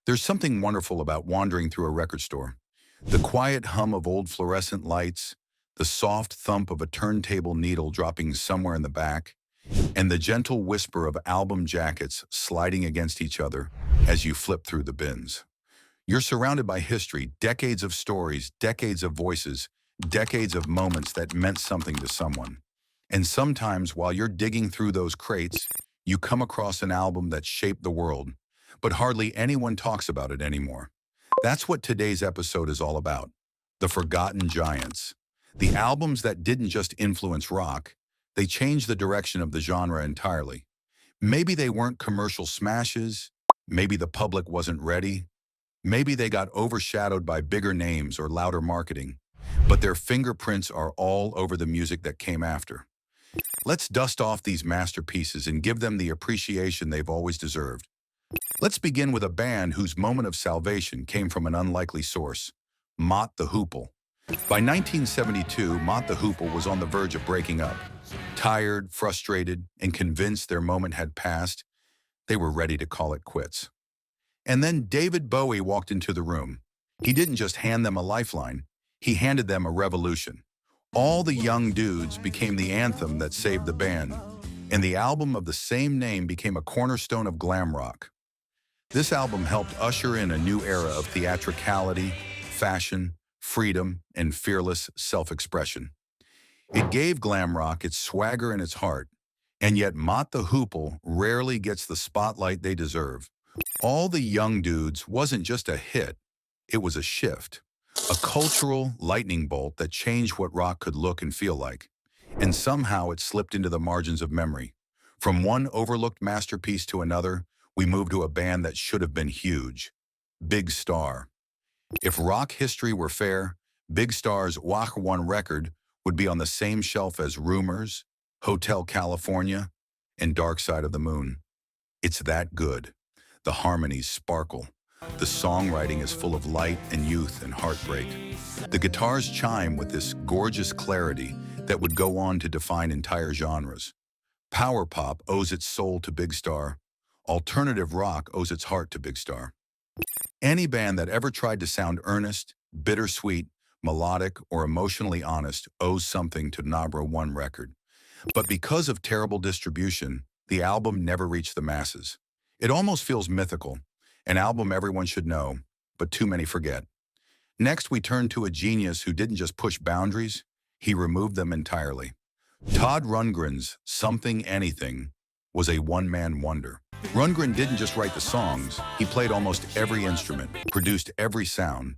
There's something wonderful about wandering through a record store. The quiet hum of old fluorescent lights, the soft thump of a turntable needle dropping somewhere in the back, and the gentle whisper of album jackets sliding against each other as you flip through the bins. You're surrounded by history, decades of stories, decades of voices, decades of moments that meant something to someone. And sometimes while you're digging through those crates, you come across an album that shaped the world, but hardly anyone talks about it anymore. That's what today's episode is all about. The Forgotten Giants. The albums that didn't just influence rock, they changed the direction of the genre entirely. Maybe they weren't commercial smashes, maybe the public wasn't ready, maybe they got overshadowed by bigger names or louder marketing, but their fingerprints are all over the music that came after. Let's dust off these masterpieces and give them the appreciation they've always deserved. Let's begin with a band whose moment of salvation came from an unlikely source, Mott the Hoople. By 1972, Mott the Hoople was on the verge of breaking up. Tired, frustrated, and convinced their moment had passed, they were ready to call it quits. And then David Bowie walked into the room. He didn't just hand them a lifeline, he handed them a revolution. All the Young Dudes became the anthem that saved the band, and the album of the same name became a cornerstone of glam rock. This album helped usher in a new era of theatricality, fashion, freedom, and fearless self-expression. It gave glam rock its swagger and its heart, and yet Mott the Hoople rarely gets the spotlight they deserve. All the Young Dudes wasn't just a hit, it was a shift. A cultural lightning bolt that changed what rock could look and feel like. And somehow it slipped into the margins of memory. From one overlooked masterpiece to another, we moved to a band that should have been huge. Big Star. If rock history were fair, Big Star's Wah 1 record would be on the same shelf as Rumors, Hotel California, and Dark Side of the Moon. It's that good. The harmonies sparkle. The songwriting is full of light and youth and heartbreak. The guitars chime with this gorgeous clarity that would go on to define entire genres. Power pop owes its soul to Big Star. Alternative rock owes its heart to Big Star. Any band that ever tried to sound earnest, bittersweet, melodic, or emotionally honest owes something to Nabra 1 record. But because of terrible distribution, the album never reached the masses. It almost feels mythical, an album everyone should know, but too many forget. Next, we turn to a genius who didn't just push boundaries, he removed them entirely. Todd Rundgren's Something Anything was a one-man wonder. Rundgren didn't just write the songs, he played almost every instrument, produced every sound,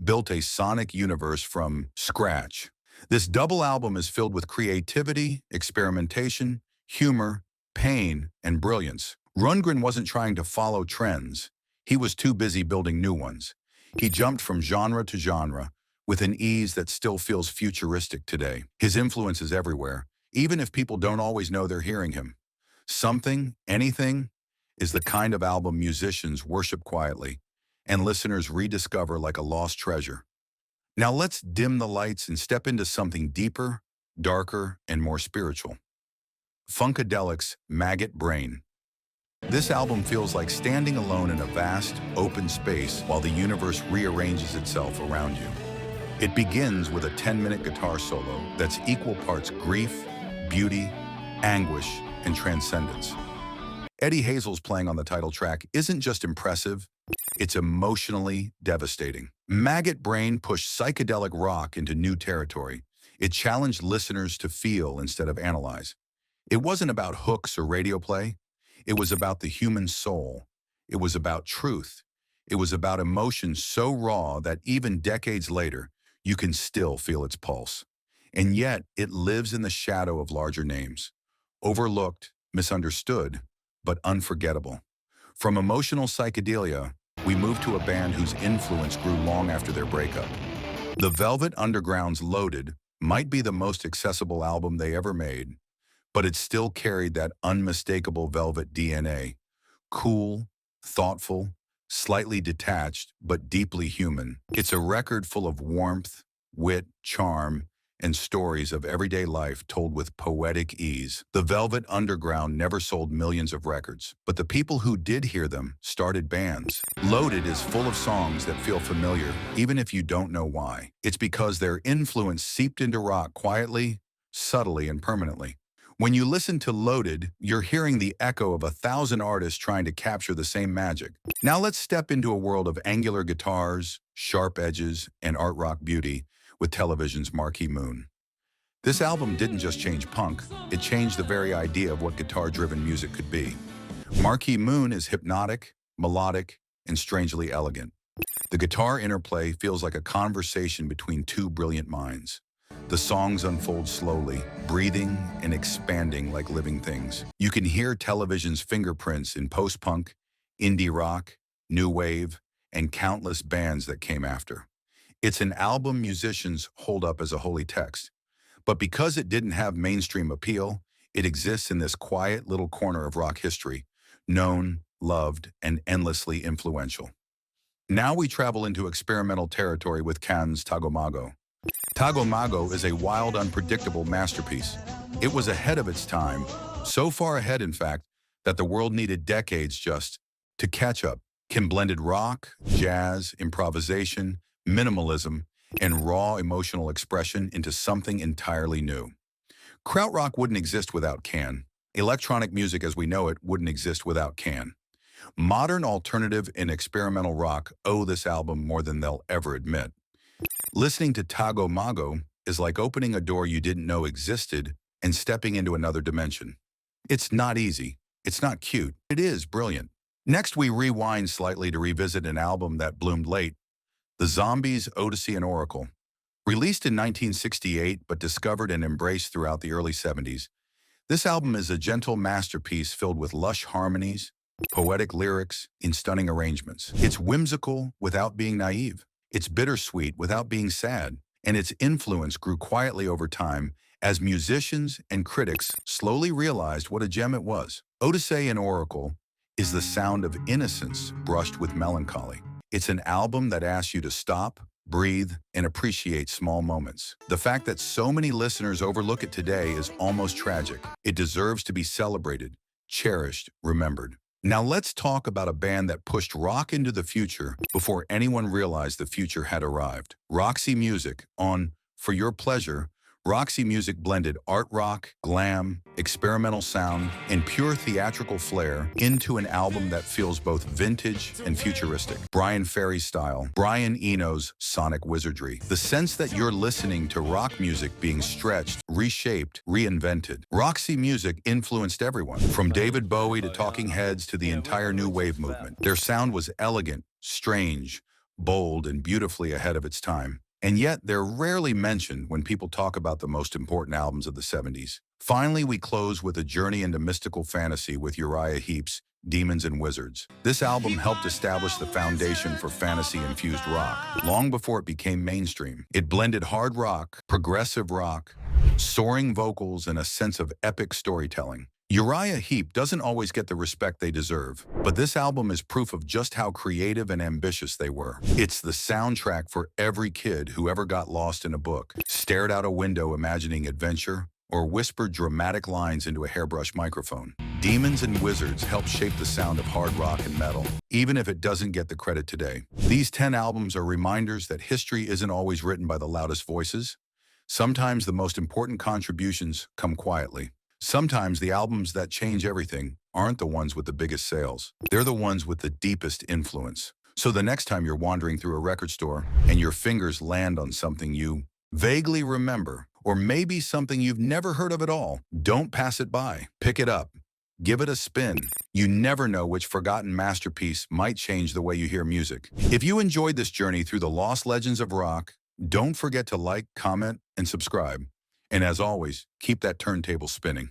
built a sonic universe from scratch. This double album is filled with creativity, experimentation, humor, pain, and brilliance. Rundgren wasn't trying to follow trends. He was too busy building new ones. He jumped from genre to genre with an ease that still feels futuristic today. His influence is everywhere, even if people don't always know they're hearing him. Something, Anything is the kind of album musicians worship quietly and listeners rediscover like a lost treasure. Now let's dim the lights and step into something deeper, darker, and more spiritual. Funkadelic's Maggot Brain. This album feels like standing alone in a vast, open space while the universe rearranges itself around you. It begins with a 10-minute guitar solo that's equal parts grief, beauty, anguish, and transcendence. Eddie Hazel's playing on the title track isn't just impressive, it's emotionally devastating. Maggot Brain pushed psychedelic rock into new territory. It challenged listeners to feel instead of analyze. It wasn't about hooks or radio play. It was about the human soul. It was about truth. It was about emotion so raw that even decades later, you can still feel its pulse. And yet, it lives in the shadow of larger names. Overlooked, misunderstood, but unforgettable. From emotional psychedelia, we move to a band whose influence grew long after their breakup. The Velvet Underground's Loaded might be the most accessible album they ever made, but it still carried that unmistakable Velvet DNA. Cool, thoughtful, slightly detached, but deeply human. It's a record full of warmth, wit, charm, and stories of everyday life told with poetic ease. The Velvet Underground never sold millions of records, but the people who did hear them started bands. Loaded is full of songs that feel familiar, even if you don't know why. It's because their influence seeped into rock quietly, subtly, and permanently. When you listen to Loaded, you're hearing the echo of 1,000 artists trying to capture the same magic. Now let's step into a world of angular guitars, sharp edges, and art rock beauty with television's Marquee Moon. This album didn't just change punk, it changed the very idea of what guitar-driven music could be. Marquee Moon is hypnotic, melodic, and strangely elegant. The guitar interplay feels like a conversation between two brilliant minds. The songs unfold slowly, breathing and expanding like living things. You can hear television's fingerprints in post-punk, indie rock, new wave, and countless bands that came after. It's an album musicians hold up as a holy text. But because it didn't have mainstream appeal, it exists in this quiet little corner of rock history, known, loved, and endlessly influential. Now we travel into experimental territory with Cannes' Tagomago. Tagomago is a wild, unpredictable masterpiece. It was ahead of its time, so far ahead, in fact, that the world needed decades just to catch up. Can blended rock, jazz, improvisation, minimalism, and raw emotional expression into something entirely new. Krautrock wouldn't exist without Cannes. Electronic music as we know it wouldn't exist without Cannes. Modern alternative and experimental rock owe this album more than they'll ever admit. Listening to Tagomago is like opening a door you didn't know existed and stepping into another dimension. It's not easy. It's not cute. It is brilliant. Next, we rewind slightly to revisit an album that bloomed late, The Zombies' Odyssey and Oracle. Released in 1968 but discovered and embraced throughout the early 70s, this album is a gentle masterpiece filled with lush harmonies, poetic lyrics, and stunning arrangements. It's whimsical without being naive. It's bittersweet without being sad, and its influence grew quietly over time as musicians and critics slowly realized what a gem it was. Odyssey and Oracle is the sound of innocence brushed with melancholy. It's an album that asks you to stop, breathe, and appreciate small moments. The fact that so many listeners overlook it today is almost tragic. It deserves to be celebrated, cherished, remembered. Now let's talk about a band that pushed rock into the future before anyone realized the future had arrived. Roxy Music. On For Your Pleasure, Roxy Music blended art rock, glam, experimental sound, and pure theatrical flair into an album that feels both vintage and futuristic. Brian Ferry's style, Brian Eno's sonic wizardry. The sense that you're listening to rock music being stretched, reshaped, reinvented. Roxy Music influenced everyone, from David Bowie to Talking Heads to the entire new wave movement. Their sound was elegant, strange, bold, and beautifully ahead of its time. And yet, they're rarely mentioned when people talk about the most important albums of the 70s. Finally, we close with a journey into mystical fantasy with Uriah Heep's Demons and Wizards. This album helped establish the foundation for fantasy-infused rock, long before it became mainstream. It blended hard rock, progressive rock, soaring vocals, and a sense of epic storytelling. Uriah Heep doesn't always get the respect they deserve, but this album is proof of just how creative and ambitious they were. It's the soundtrack for every kid who ever got lost in a book, stared out a window imagining adventure, or whispered dramatic lines into a hairbrush microphone. Demons and Wizards helped shape the sound of hard rock and metal, even if it doesn't get the credit today. These 10 albums are reminders that history isn't always written by the loudest voices. Sometimes the most important contributions come quietly. Sometimes the albums that change everything aren't the ones with the biggest sales. They're the ones with the deepest influence. So the next time you're wandering through a record store and your fingers land on something you vaguely remember, or maybe something you've never heard of at all, don't pass it by. Pick it up. Give it a spin. You never know which forgotten masterpiece might change the way you hear music. If you enjoyed this journey through the lost legends of rock, don't forget to like, comment, and subscribe. And as always, keep that turntable spinning.